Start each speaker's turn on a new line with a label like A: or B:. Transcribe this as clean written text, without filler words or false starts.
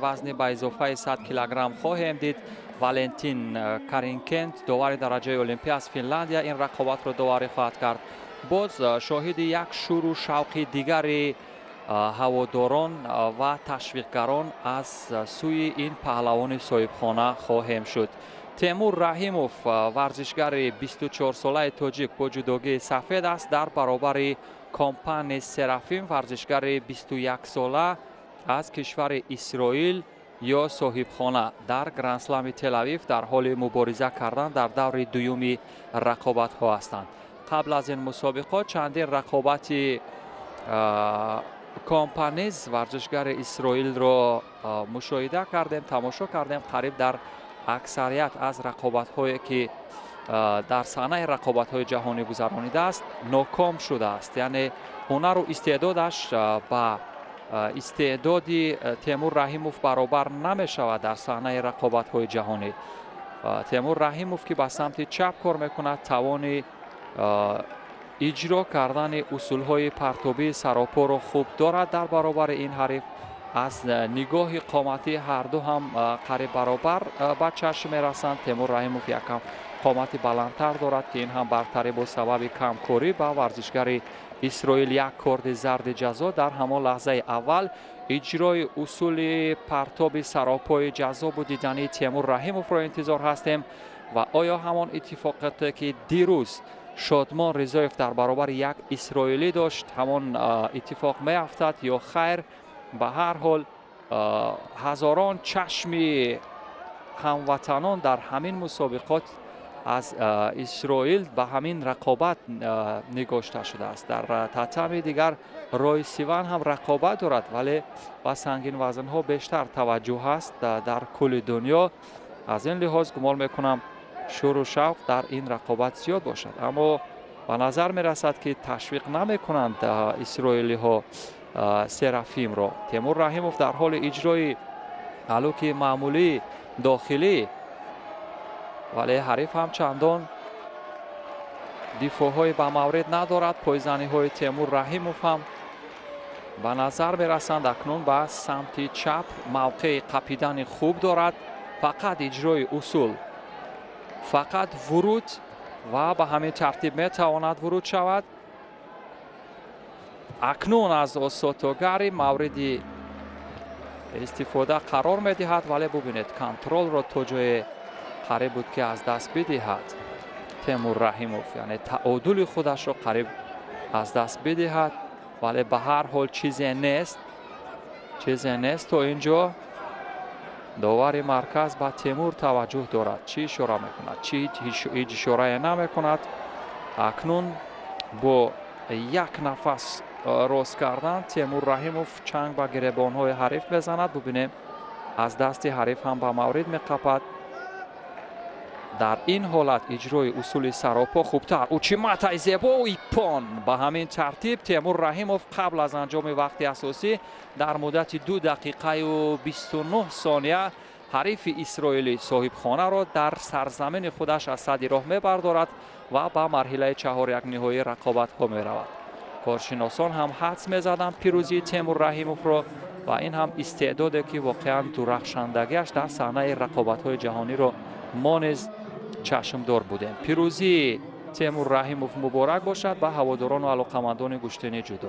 A: وزن با اضافه 100 کیلوگرم خواهیم دید. والنتین کارینکنت داور درجه المپی از فنلاندیا این رقابت رو داوری خواهد کرد. باز شاهد یک شور و شوق دیگری هواداران و تشویقگران از سوی این پهلوان صاحبخانه خواهیم شد. تیمور رحیموف ورزشگر 24 ساله تاجیک با جودوگی سفید است در برابر کامپان سرافیم ورزشگر 21 ساله از کشور اسرائیل یا صاحبخانه در گرند اسلم تل اویو در حال مبارزه کردن در دور دوم رقابت ها هستند. قبل از این مسابقات چندین رقابت کامپانیز ورزشگر اسرائیل را مشاهده کردیم، تماشا کردیم. قریب در اکثریت از رقابت هایی که در صحنه رقابت های جهانی گذرانیده است ناکام شده است. یعنی هنر و استعدادش با استعدادی تیمور رحیموف برابر نمی شود در صحنه رقابت های جهانی. تیمور رحیموف که به سمت چپ کار میکند توان اجرا کردن اصول های پرتابی سراپا را خوب دارد در برابر این حریف. از نگاه قامتی هر دو هم قریب برابر به چشم میرسند. تیمور رحیموف یکم قامت بلندتر دارد که این هم برتری با سبب کمکاری با ورزشگر اسرائیل یک کارت زرد جزا در همان لحظه اول اجرای اصول پرتاب سراپای جذاب و دیدنی تیمور رحیموف را انتظار هستیم. و آیا همان اتفاقاتی که دیروز شادمان رضایف در برابر یک اسرائیلی داشت همان اتفاق می افتد یا خیر؟ به هر حال هزاران چشم هموطنان در همین مسابقات از اسرائیل به همین رقابت نگاشته شده است. در تتم دیگر رای سیوان هم رقابت دارد ولی با سنگین وزن ها بیشتر توجه است در کل دنیا. از این لحاظ گمان میکنم شور و شوق در این رقابت زیاد باشد، اما به نظر می رسد که تشویق نمی کنند اسرائیلی ها سرافیم را. تیمور رحیموف در حال اجرای هلوک معمولی داخلی ولی حریف هم چندان دفاع های به مورد ندارد. پایزنی های تیمور رحیموف هم به نظر می رسند اکنون به سمت چپ موقع قپیدن خوب دارد. فقط اجرای اصول، فقط ورود و به همین ترتیب می تواند ورود شود. اکنون از اساتوگری موردی استفاده قرار می دهد ولی ببینید کنترل را تو جای قریب بود که از دست بدهد تیمور رحیموف، یعنی تعادل خودش را قریب از دست بدهد ولی به هر حال چیزی نیست تا اینجا. داور مرکز به تیمور توجه دارد، چی اشاره میکند چی هیچ اشاره نمیکند. اکنون با یک نفس راست کردن تیمور رحیموف چنگ به گریبان های حریف بزند. ببینیم از دست حریف هم به مورد میقپد. در این حالت اجرای اصول سراپا خوبتر. اوچیمات زیبا و ایپان. به همین ترتیب تیمور رحیموف قبل از انجام وقت اساسی در مدت 2 دقیقه و 29 ثانیه حریف اسرائیلی صاحبخانه را در سرزمین خودش از صدر راه میبردارد و به مرحله 4 نهایی رقابت ها می رود. کارشناسان هم حدس میزدند پیروزی تیمور رحیموف را و این هم استعدادی که واقعا درخشندگیش در صحنه رقابت های جهانی را ما نیز چشمدار بودیم. پیروزی تیمور رحیموف مبارک باشد به هواداران و علاقمندان گشتنی جودو.